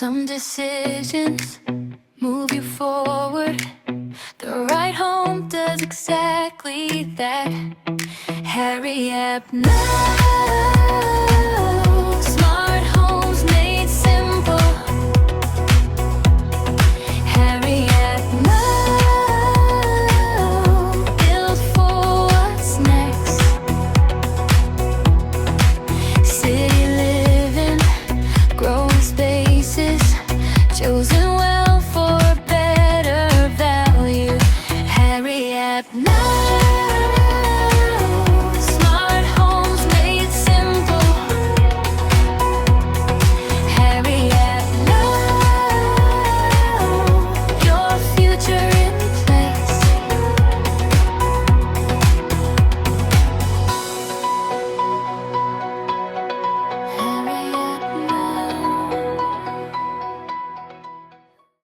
Some decisions move you forward. The right home does exactly that. Hurry up now. Smart homes made simple. Hurry up now. Build for what's next. City living, growing spaces, chosen